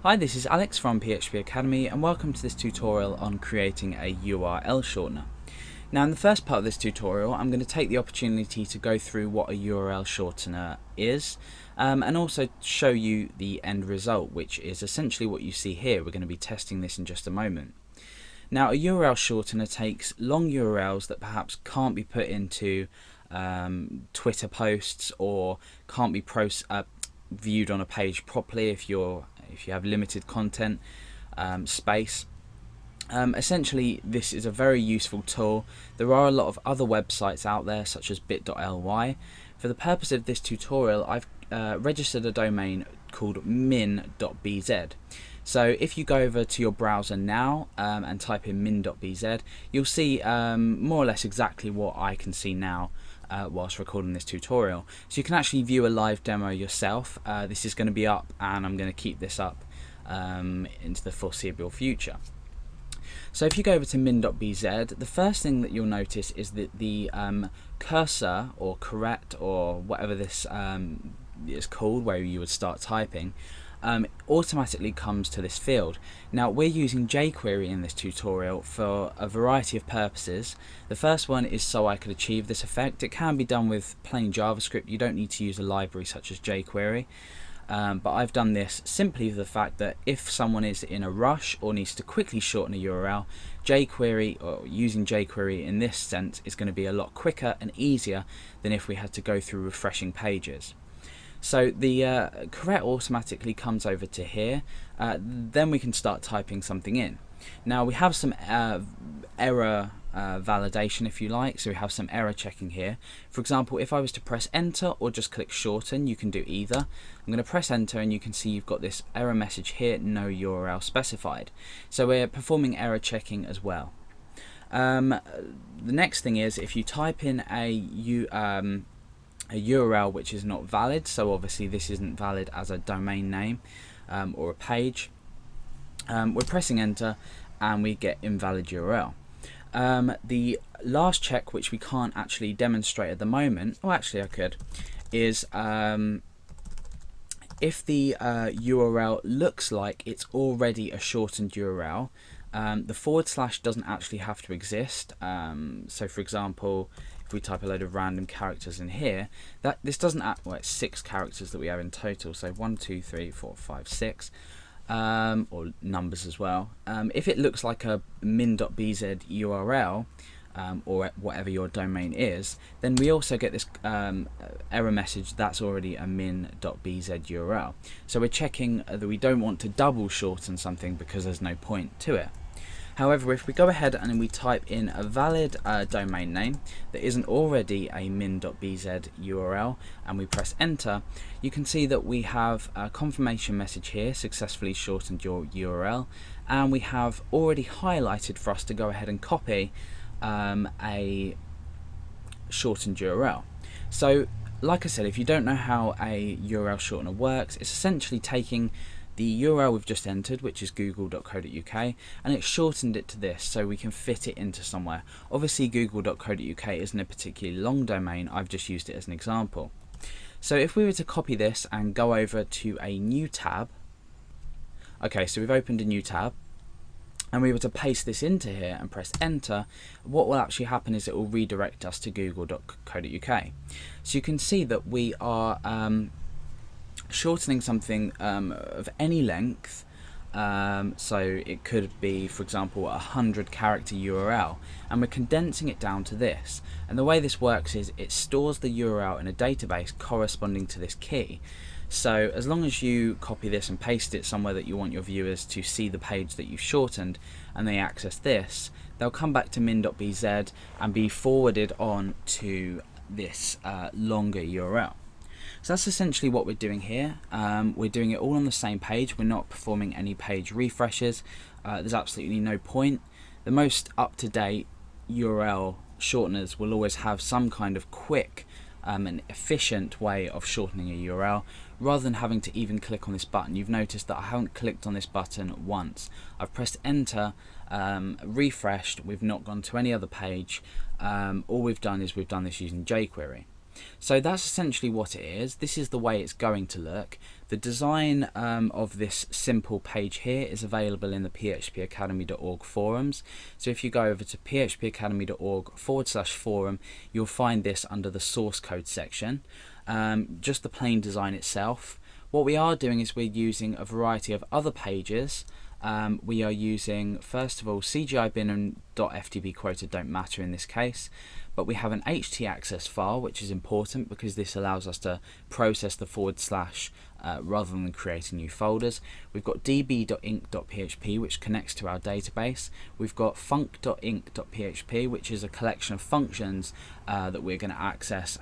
Hi, this is Alex from PHP Academy and welcome to this tutorial on creating a URL shortener. Now in the first part of this tutorial I'm going to take the opportunity to go through what a URL shortener is and also show you the end result, which is essentially what you see here. We're going to be testing this in just a moment. Now a URL shortener takes long URLs that perhaps can't be put into Twitter posts or can't be viewed on a page properly if you have limited content space. Essentially this is a very useful tool. There are a lot of other websites out there such as bit.ly. For the purpose of this tutorial I've registered a domain called min.bz. So if you go over to your browser now and type in min.bz, you'll see more or less exactly what I can see now whilst recording this tutorial. So you can actually view a live demo yourself. This is going to be up and I'm going to keep this up into the foreseeable future. So if you go over to min.bz, the first thing that you'll notice is that the cursor or correct or whatever this is called, where you would start typing, automatically comes to this field. Now we're using jQuery in this tutorial for a variety of purposes. The first one is so I could achieve this effect. It can be done with plain JavaScript. You don't need to use a library such as jQuery. But I've done this simply for the fact that if someone is in a rush or needs to quickly shorten a URL, jQuery, or using jQuery in this sense, is going to be a lot quicker and easier than if we had to go through refreshing pages. So the correct automatically comes over to here. Then we can start typing something in. Now we have some error validation, if you like, so we have some error checking here. For example, if I was to press enter or just click shorten, you can do either. I'm going to press enter and you can see you've got this error message here, no URL specified. So we're performing error checking as well. The next thing is if you type in a URL which is not valid, so obviously this isn't valid as a domain name or a page, we're pressing enter and we get invalid URL. The last check, which we can't actually demonstrate at the moment, oh actually I could, is if the URL looks like it's already a shortened URL, the / doesn't actually have to exist. So for example, if we type a load of random characters in here, that this doesn't well, it's 6 characters that we have in total, so 1 2 3 4 5 6, or numbers as well. If it looks like a min.bz URL, or whatever your domain is, then we also get this error message that's already a min.bz URL. So we're checking that we don't want to double shorten something because there's no point to it. However, if we go ahead and we type in a valid domain name that isn't already a min.bz URL and we press enter, you can see that we have a confirmation message here, successfully shortened your URL, and we have already highlighted for us to go ahead and copy a shortened URL. So like I said, if you don't know how a URL shortener works, it's essentially taking the URL we've just entered, which is google.co.uk, and it's shortened it to this so we can fit it into somewhere. Obviously google.co.uk isn't a particularly long domain, I've just used it as an example. So if we were to copy this and go over to a new tab, okay, so we've opened a new tab, and we were to paste this into here and press enter, what will actually happen is it will redirect us to google.co.uk. So you can see that we are shortening something of any length, so it could be, for example, a 100 character URL, and we're condensing it down to this. And the way this works is it stores the URL in a database corresponding to this key. So as long as you copy this and paste it somewhere that you want your viewers to see the page that you've shortened and they access this, they'll come back to min.bz and be forwarded on to this longer URL. So that's essentially what we're doing here. We're doing it all on the same page. We're not performing any page refreshes. There's absolutely no point. The most up-to-date URL shorteners will always have some kind of quick and efficient way of shortening a URL rather than having to even click on this button. You've noticed that I haven't clicked on this button once. I've pressed enter, refreshed, we've not gone to any other page. All we've done is we've done this using jQuery. So that's essentially what it is. This is the way it's going to look. The design of this simple page here is available in the phpacademy.org forums. So if you go over to phpacademy.org/forum, you'll find this under the source code section. Just the plain design itself. What we are doing is we're using a variety of other pages. We are using, first of all, CGI bin and .ftb quoted don't matter in this case, but we have an htaccess file, which is important because this allows us to process the / rather than creating new folders. We've got db.inc.php, which connects to our database. We've got func.inc.php, which is a collection of functions that we're going to access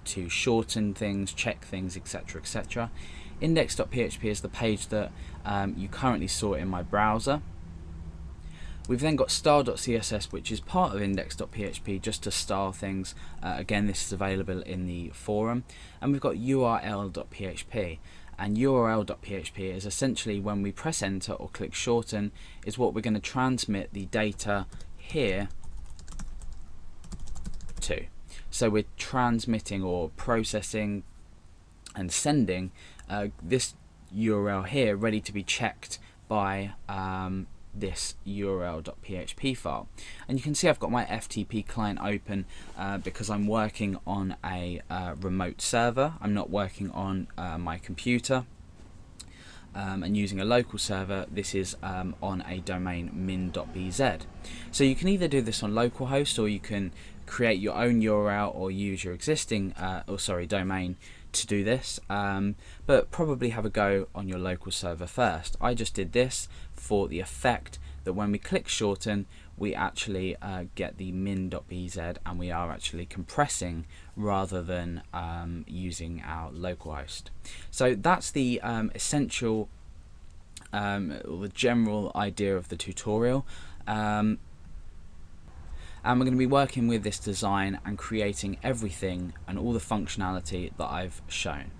to shorten things, check things, etc., etc. Index.php is the page that you currently saw in my browser. We've then got style.css, which is part of index.php, just to style things. Again, this is available in the forum. And we've got url.php. And url.php is essentially when we press enter or click shorten, is what we're going to transmit the data here to. So we're transmitting or processing and sending this URL here ready to be checked by this url.php file. And you can see I've got my FTP client open because I'm working on a remote server. I'm not working on my computer and using a local server. This is on a domain min.bz. So you can either do this on localhost, or you can create your own URL or use your existing domain to do this, but probably have a go on your local server first. I just did this for the effect that when we click shorten, we actually get the min.bz, and we are actually compressing rather than using our localhost. So that's the essential or the general idea of the tutorial. And we're going to be working with this design and creating everything and all the functionality that I've shown.